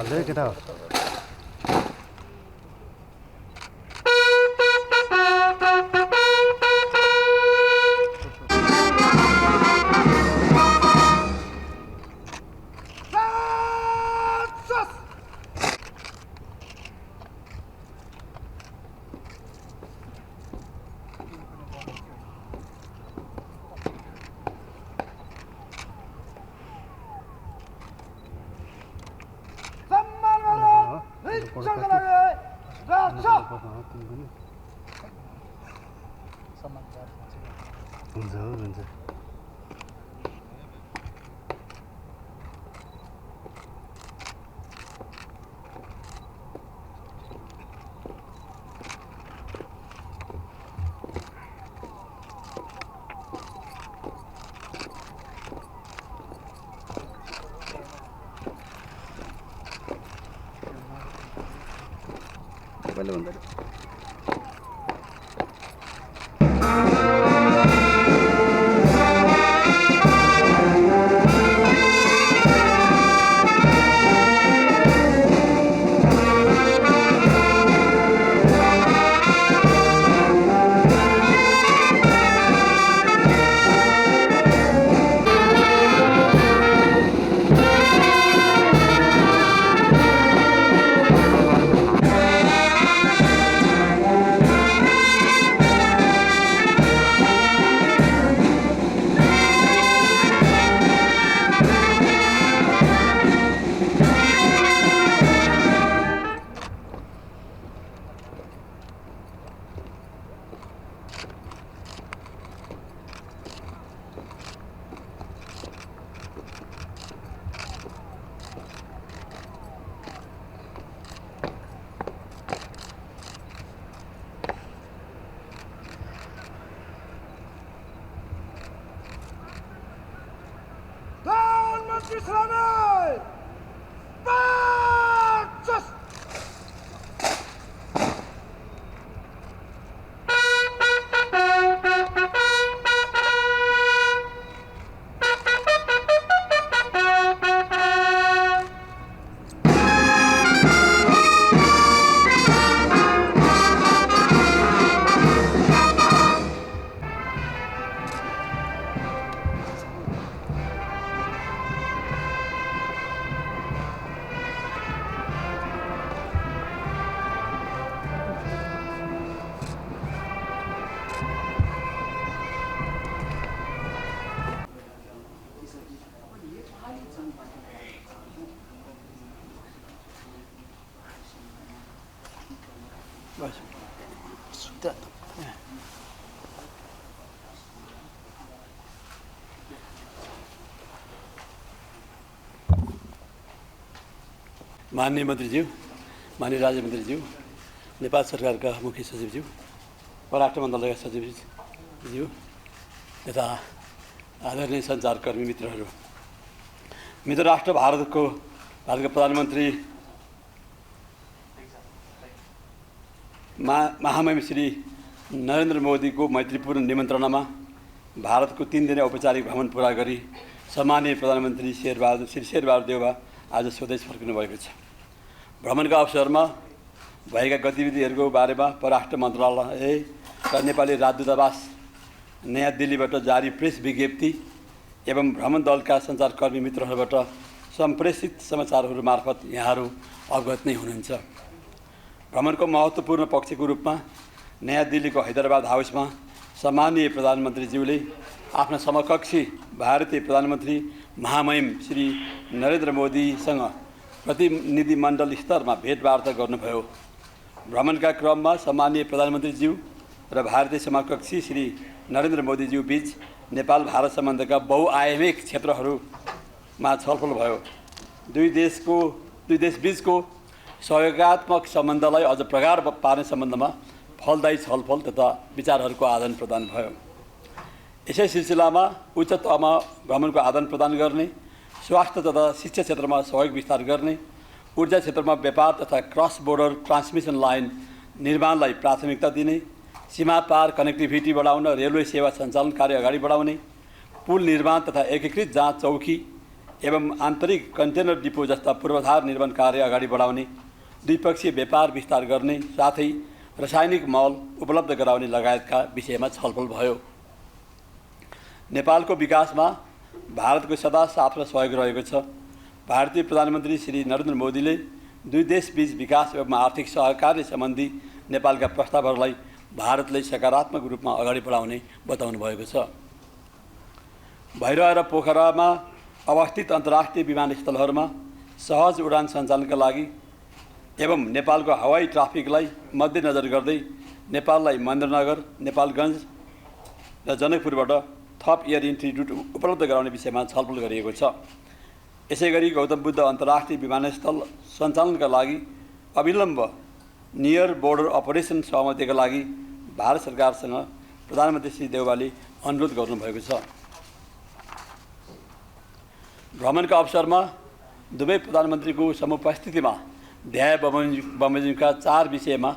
Motor केटा हुन्छ हुन्छ पहिले भन्दा माननीय मन्त्रीज्यू, माननीय राज्य मन्त्रीज्यू, नेपाल सरकारका मुख्य सचिवज्यू, परराष्ट्र मन्त्रालयका सचिवज्यू तथा आदरणीय सञ्चारकर्मी मित्रहरू, मित्र राष्ट्र भारतका प्रधानमन्त्री महामहिम श्री नरेन्द्र मोदीको मैत्रीपूर्ण निमन्त्रणामा भारतको 3 दिने औपचारिक भ्रमण पूरा गरी सम्माननीय प्रधानमन्त्री श्री शेरबहादुर देउवा आज स्वदेश फर्किनु भएको छ। भ्रमणका अवसरमा भएका गतिविधिहरूको बारेमा परराष्ट्र मन्त्रालय र नेपाली राजदूतावास नयाँ दिल्लीबाट जारी प्रेस विज्ञप्ति एवं भ्रमण दलका सञ्चारकर्मी मित्रहरूबाट सम्प्रेषित समाचारहरू मार्फत यहाँहरू अवगत नै हुनुहुन्छ। भ्रमणको महत्त्वपूर्ण पक्षको रूपमा नयाँ दिल्लीको हैदराबाद हाउसमा सम्माननीय प्रधानमन्त्रीज्यूले आफ्ना समकक्षी भारतीय प्रधानमन्त्री महामहिम श्री नरेन्द्र मोदीसँग प्रतिनिधिमण्डल स्तरमा भेटवार्ता गर्नुभयो। भ्रमणका क्रममा सम्माननीय प्रधानमन्त्रीज्यू र भारतीय समकक्षी श्री नरेन्द्र मोदीज्यू बीच नेपाल भारत सम्बन्धका बहुआयामिक क्षेत्रहरूमा छलफल भयो। दुई देशबीचको सहयोगात्मक सम्बन्धलाई अझ प्रगाढ पार्ने सम्बन्धमा फलदायी छलफल तथा विचारहरूको आदान प्रदान भयो। यसै सिलसिलामा उच्च तहमा भ्रमणको आदान प्रदान गर्ने, स्वास्थ्य तथा शिक्षा क्षेत्रमा सहयोग विस्तार गर्ने, ऊर्जा क्षेत्रमा व्यापार तथा क्रस बोर्डर ट्रान्समिसन लाइन निर्माणलाई प्राथमिकता दिने, सीमा पार कनेक्टिभिटी बढाउन रेलवे सेवा सञ्चालन कार्य अगाडि बढाउने, पुल निर्माण तथा एकीकृत जाँच चौकी एवं आन्तरिक कन्टेनर डिपो जस्ता पूर्वाधार निर्माण कार्य अगाडि बढाउने, द्विपक्षीय व्यापार विस्तार गर्ने साथै रासायनिक मल उपलब्ध गराउने लगायतका विषयमा छलफल भयो। नेपालको विकासमा भारतको सदा साथ र सहयोग रहेको छ। भारतीय प्रधानमन्त्री श्री नरेन्द्र मोदीले दुई देशबीच विकास एवं आर्थिक सहकार्य सम्बन्धी नेपालका प्रस्तावहरूलाई भारतले सकारात्मक रूपमा अगाडि बढाउने बताउनु भएको छ। भैरवा र पोखरामा अवस्थित अन्तर्राष्ट्रिय विमानस्थलहरूमा सहज उडान सञ्चालनका लागि एवं नेपालको हवाई ट्राफिकलाई मध्यनजर गर्दै नेपाललाई महेन्द्रनगर, नेपालगञ्ज र जनकपुरबाट थप एयर इन्ट्री रुट उपलब्ध गराउने विषयमा छलफल गरिएको छ। यसैगरी गौतम बुद्ध अन्तर्राष्ट्रिय विमानस्थल सञ्चालनका लागि अविलम्ब नियर बोर्डर अपरेसन सहमतिका लागि भारत सरकारसँग प्रधानमन्त्री श्री देउवाले अनुरोध गर्नुभएको छ। भ्रमणका अवसरमा दुवै प्रधानमन्त्रीको समुपस्थितिमा ध्याय बमोजिमका 4 विषयमा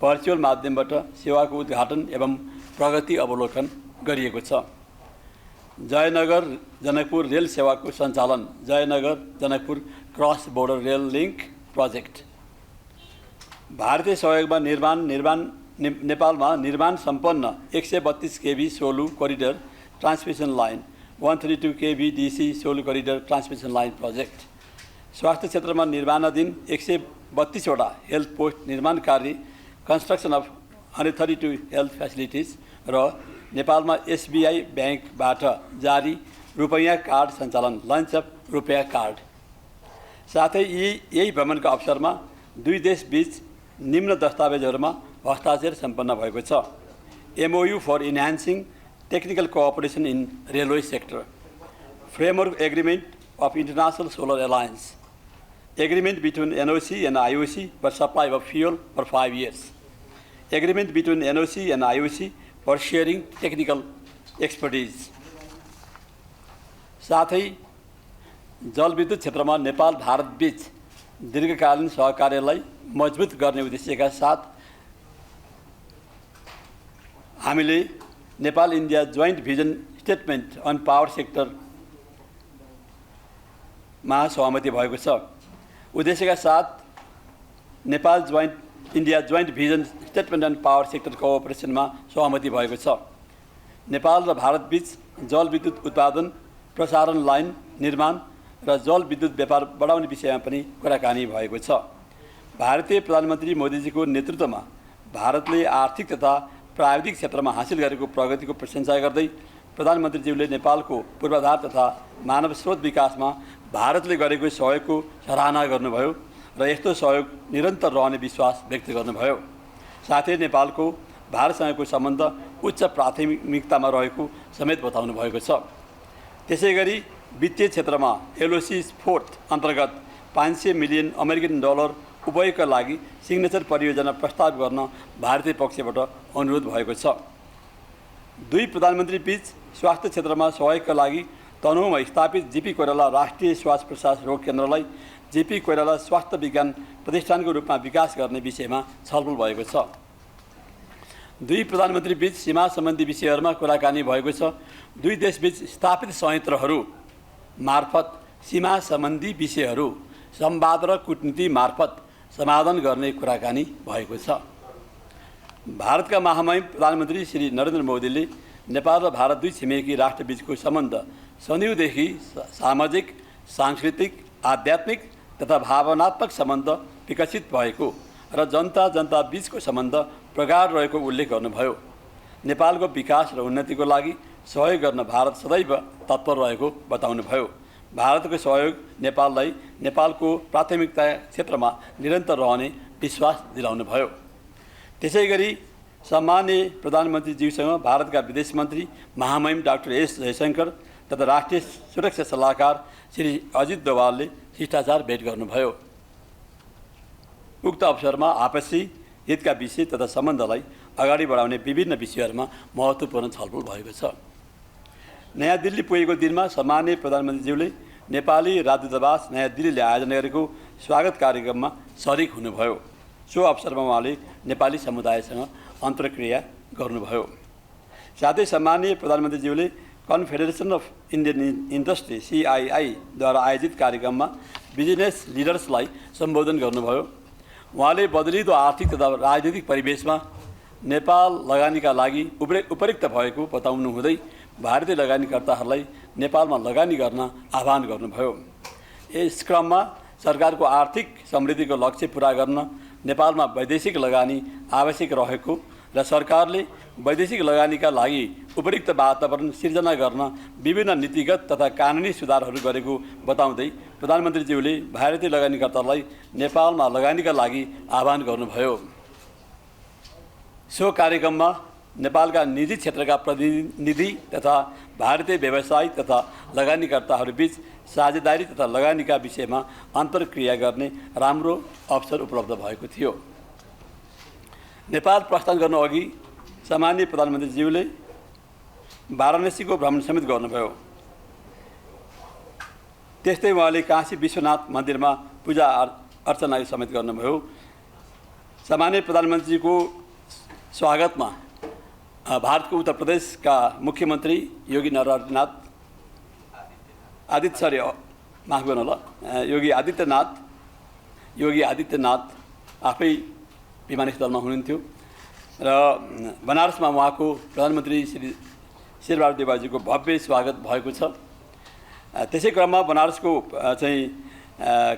भर्चुअल माध्यमबाट सेवाको उद्घाटन एवं प्रगति अवलोकन गरिएको छ। जयनगर जनकपुर रेल सेवाको सञ्चालन, Jaynagar Janakpur cross border rail link project, भारतीय सहयोगमा नेपालमा निर्माण सम्पन्न 132 KV Solu corridor transmission line, 132 KV DC Solu corridor transmission line project, स्वास्थ्य क्षेत्रमा निर्माणाधीन 132 वटा हेल्थ पोस्ट निर्माण कार्य, कन्स्ट्रक्सन अफ 132 हेल्थ फेसिलिटिज र नेपालमा एसबीआई ब्याङ्कबाट जारी रुपैयाँ कार्ड सञ्चालन, लन्च अफ रुपैयाँ कार्ड। साथै यही भ्रमणका अवसरमा दुई देशबीच निम्न दस्तावेजहरूमा हस्ताक्षर सम्पन्न भएको छ। MOU for enhancing technical cooperation in railway sector, framework agreement of international solar alliance, agreement between NOC and IOC for supply of fuel for 5 years, agreement between NOC and IOC for sharing technical expertise। साथै जलविद्युत क्षेत्रमा नेपाल भारत बीच दीर्घकालीन सहकार्यलाई मजबुत गर्ने उद्देश्यका साथ हामीले Nepal India joint vision statement on power सेक्टरमा सहमति भएको छ। उद्देश्यका साथ Nepal India joint vision statement on power sector कोअपरेसनमा सहमति भएको छ। नेपाल र भारत बीच जलविद्युत उत्पादन, प्रसारण लाइन निर्माण र जलविद्युत व्यापार बढाउने विषयमा पनि कुराकानी भएको छ। भारतीय प्रधानमन्त्री मोदीजीको नेतृत्वमा भारतले आर्थिक तथा प्राविधिक क्षेत्रमा हासिल गरेको प्रगतिको प्रशंसा गर्दै प्रधानमन्त्रीज्यूले नेपालको पूर्वाधार तथा मानव स्रोत विकासमा भारतले गरेको सहयोगको सराहना गर्नुभयो र यस्तो सहयोग निरन्तर रहने विश्वास व्यक्त गर्नुभयो। साथै नेपालको भारतसँगको सम्बन्ध उच्च प्राथमिकतामा रहेको समेत बताउनु भएको छ। त्यसैगरी वित्तीय क्षेत्रमा LOC 4 अन्तर्गत $500 मिलियन उपयोगका लागि सिग्नेचर परियोजना प्रस्ताव गर्न भारतीय पक्षबाट अनुरोध भएको छ। दुई प्रधानमन्त्री बीच स्वास्थ्य क्षेत्रमा सहयोगका लागि तनहुँमा स्थापित JP कोइराला राष्ट्रिय श्वास प्रश्वास रोग केन्द्रलाई JP कोइराला स्वास्थ्य विज्ञान प्रतिष्ठानको रूपमा विकास गर्ने विषयमा छलफल भएको छ। दुई प्रधानमन्त्री बीच सीमा सम्बन्धी विषयहरूमा कुराकानी भएको छ। दुई देशबीच स्थापित संयन्त्रहरू मार्फत सीमा सम्बन्धी विषयहरू संवाद र कूटनीति मार्फत समाधान गर्ने कुराकानी भएको छ। भारतका महामहिम प्रधानमन्त्री श्री नरेन्द्र मोदीले नेपाल र भारत दुई छिमेकी राष्ट्रबीचको सम्बन्ध सदियौँदेखि सामाजिक, सांस्कृतिक, आध्यात्मिक तथा भावनात्मक सम्बन्ध विकसित भएको र जनता बीचको सम्बन्ध प्रगाढ रहेको उल्लेख गर्नुभयो। नेपालको विकास र उन्नतिको लागि सहयोग गर्न भारत सदैव तत्पर रहेको बताउनुभयो। भारतको सहयोग नेपाललाई नेपालको प्राथमिकता क्षेत्रमा निरन्तर रहने विश्वास दिलाउनुभयो। त्यसैगरी सम्माननीय प्रधानमन्त्रीज्यूसँग भारतका विदेश मन्त्री महामहिम डाक्टर S जयशंकर तथा राष्ट्रिय सुरक्षा सल्लाहकार श्री अजित डोभालले शिष्टाचार भेट गर्नुभयो। उक्त अवसरमा आपसी हितका विषय तथा सम्बन्धलाई अगाडि बढाउने विभिन्न विषयहरूमा महत्त्वपूर्ण छलफल भएको छ। नयाँ दिल्ली पुगेको दिनमा सम्माननीय प्रधानमन्त्रीज्यूले नेपाली राजदूतावास नयाँ दिल्लीले आयोजना गरेको स्वागत कार्यक्रममा सरिक हुनुभयो। सो अवसरमा उहाँले नेपाली समुदायसँग अन्तर्क्रिया गर्नुभयो। साथै सम्माननीय प्रधानमन्त्रीज्यूले confederation of Indian industry CII द्वारा आयोजित कार्यक्रममा बिजनेस लिडर्सलाई सम्बोधन गर्नुभयो। उहाँले बदलिदो आर्थिक तथा राजनीतिक परिवेशमा नेपाल लगानीका लागि उपयुक्त भएको बताउनु हुँदै भारतीय लगानीकर्ताहरूलाई नेपालमा लगानी गर्न आह्वान गर्नुभयो। यस क्रममा सरकारको आर्थिक समृद्धिको लक्ष्य पूरा गर्न नेपालमा वैदेशिक लगानी आवश्यक रहेको र सरकारले वैदेशिक लगानीका लागि उपयुक्त वातावरण सिर्जना गर्न विभिन्न नीतिगत तथा कानुनी सुधारहरू गरेको बताउँदै प्रधानमन्त्रीज्यूले भारतीय लगानीकर्तालाई नेपालमा लगानीका लागि आह्वान गर्नुभयो। सो कार्यक्रममा नेपालका निजी क्षेत्रका प्रतिनिधि तथा भारतीय व्यवसायी तथा लगानीकर्ताहरूबीच साझेदारी तथा लगानीका विषयमा अन्तर्क्रिया गर्ने राम्रो अवसर उपलब्ध भएको थियो। नेपाल प्रस्थान गर्नुअघि सम्माननीय प्रधानमन्त्रीज्यूले वाराणसीको भ्रमण समेत गर्नुभयो। त्यस्तै उहाँले काशी विश्वनाथ मन्दिरमा पूजा अर्चना समेत गर्नुभयो। सम्माननीय प्रधानमन्त्रीको स्वागतमा भारतको उत्तर प्रदेशका मुख्यमन्त्री योगी आदित्यनाथ आफै विमानस्थलमा हुनुहुन्थ्यो र बनारसमा उहाँको प्रधानमन्त्री श्री शेरबहादुर देउवाजीको भव्य स्वागत भएको छ। त्यसै क्रममा बनारसको चाहिँ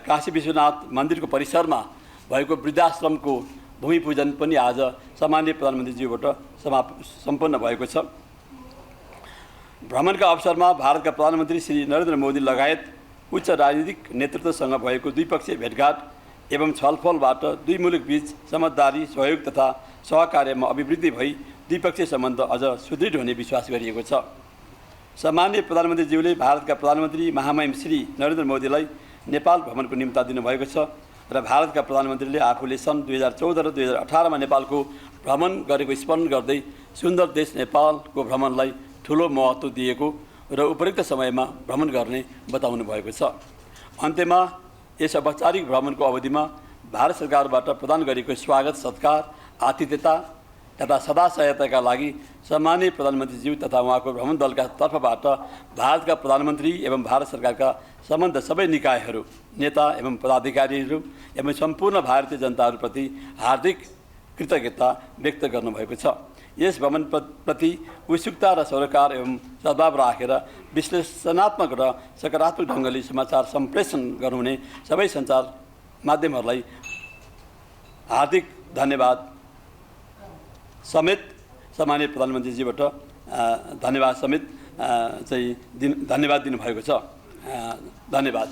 काशी विश्वनाथ मन्दिरको परिसरमा भएको वृद्धाश्रमको भूमि पूजन पनि आज सम्माननीय प्रधानमन्त्रीज्यूबाट सम्पन्न भएको छ। भ्रमणका अवसरमा भारतका प्रधानमन्त्री श्री नरेन्द्र मोदी लगायत उच्च राजनीतिक नेतृत्वसँग भएको द्विपक्षीय भेटघाट एवं छलफलबाट दुई मुलुकबीच समझदारी, सहयोग तथा सहकार्यमा अभिवृद्धि भई द्विपक्षीय सम्बन्ध अझ सुदृढ हुने विश्वास गरिएको छ। सम्माननीय प्रधानमन्त्रीज्यूले भारतका प्रधानमन्त्री महामहिम श्री नरेन्द्र मोदीलाई नेपाल भ्रमणको निम्ता दिनुभएको छ र भारतका प्रधानमन्त्रीले आफूले सन् 2014 र 2018मा नेपालको भ्रमण गरेको स्मरण गर्दै सुन्दर देश नेपालको भ्रमणलाई ठुलो महत्त्व दिएको र उपयुक्त समयमा भ्रमण गर्ने बताउनु भएको छ। अन्त्यमा यस औपचारिक भ्रमणको अवधिमा भारत सरकारबाट प्रदान गरेको स्वागत सत्कार, आतिथ्यता तथा सदा सहायताका लागि सम्माननीय प्रधानमन्त्रीज्यू तथा उहाँको भ्रमण दलका तर्फबाट भारतका प्रधानमन्त्री एवं भारत सरकारका सम्बन्ध सबै निकायहरू, नेता एवं पदाधिकारीहरू एवं सम्पूर्ण भारतीय जनताहरूप्रति हार्दिक कृतज्ञता व्यक्त गर्नुभएको छ। यस भ्रमणप्रति उत्सुकता र सरोकार एवं सद्भाव राखेर विश्लेषणात्मक र सकारात्मक ढङ्गले समाचार सम्प्रेषण गर्नुहुने सबै सञ्चार माध्यमहरूलाई हार्दिक धन्यवाद समेत सम्माननीय प्रधानमन्त्रीजीबाट धन्यवाद समेत चाहिँ धन्यवाद दिनुभएको छ। धन्यवाद।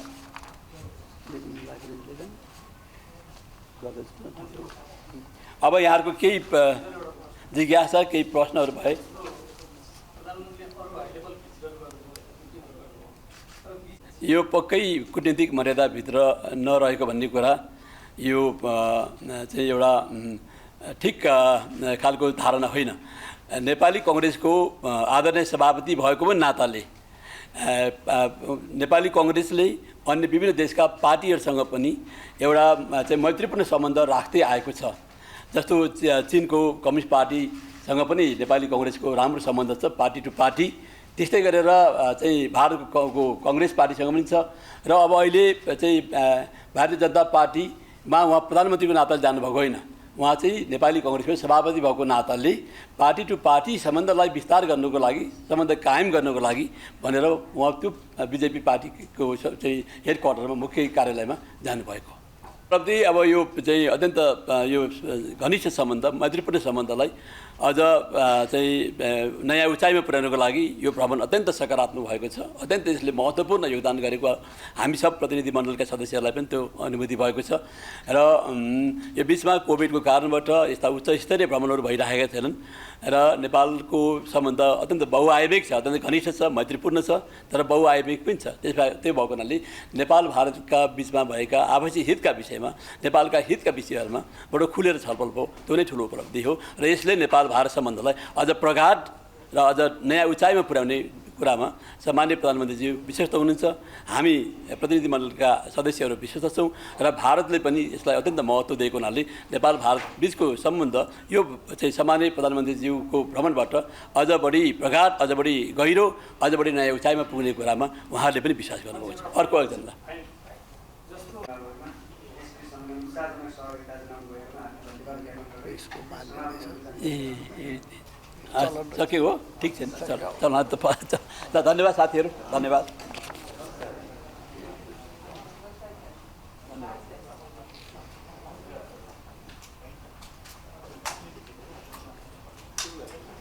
अब यहाँहरूको केही जिज्ञासा केही प्रश्नहरू भए यो पक्कै कूटनीतिक मर्यादाभित्र नरहेको भन्ने कुरा यो चाहिँ एउटा ठिक खालको धारणा होइन। नेपाली कङ्ग्रेसको आदरणीय सभापति भएको पनि नाताले नेपाली कङ्ग्रेसले अन्य विभिन्न देशका पार्टीहरूसँग पनि एउटा चाहिँ मैत्रीपूर्ण सम्बन्ध राख्दै आएको छ। जस्तो चीनको कम्युनिस्ट पार्टीसँग पनि नेपाली कङ्ग्रेसको राम्रो सम्बन्ध छ, पार्टी टु पार्टी। त्यस्तै गरेर चाहिँ भारतको कङ्ग्रेस पार्टीसँग पनि छ र अब अहिले चाहिँ भारतीय जनता पार्टीमा उहाँ प्रधानमन्त्रीको नाताले जानुभएको होइन, उहाँ चाहिँ नेपाली कङ्ग्रेसको सभापति भएको नाताले पार्टी टु पार्टी सम्बन्धलाई विस्तार गर्नुको लागि, सम्बन्ध कायम गर्नुको लागि भनेर उहाँ त्यो बिजेपी पार्टीको चाहिँ हेडक्वार्टरमा मुख्य कार्यालयमा जानुभएको। प्रति अब यो चाहिँ अत्यन्त यो घनिष्ठ सम्बन्ध, मैत्रीपूर्ण सम्बन्धलाई अझ चाहिँ नयाँ उचाइमा पुर्याउनको लागि यो भ्रमण अत्यन्त सकारात्मक भएको छ। अत्यन्त यसले महत्त्वपूर्ण योगदान गरेको हामी सब प्रतिनिधि मण्डलका सदस्यहरूलाई पनि त्यो अनुभूति भएको छ। र यो बिचमा कोभिडको कारणबाट यस्ता उच्च स्तरीय भ्रमणहरू भइरहेका थिएनन् र नेपालको सम्बन्ध अत्यन्त बहुआयामिक छ, अत्यन्त घनिष्ठ छ, मैत्रीपूर्ण छ, तर बहुआयामिक पनि छ। त्यो भएको हुनाले नेपाल भारतका बिचमा भएका आपसी हितका विषयमा, नेपालका हितका विषयहरूमा बडो खुलेर छलफल भयो, त्यो नै ठुलो उपलब्धि हो र यसले नेपाल भारत सम्बन्धलाई अझ प्रगाढ र अझ नयाँ उचाइमा पुर्याउने कुरामा सामान्य प्रधानमन्त्रीज्यू विश्वस्त हुनुहुन्छ, हामी प्रतिनिधि मण्डलका सदस्यहरू विश्वस्त छौँ र भारतले पनि यसलाई अत्यन्त महत्त्व दिएको हुनाले नेपाल भारत बिचको सम्बन्ध यो चाहिँ सामान्य प्रधानमन्त्रीज्यूको भ्रमणबाट अझ बढी प्रगाढ, अझ बढी गहिरो, अझ बढी नयाँ उचाइमा पुग्ने कुरामा उहाँहरूले पनि विश्वास गर्नुभएको छ। अर्को एकजना सक्यो हो, ठिक छैन, चल धन्यवाद साथीहरू, धन्यवाद।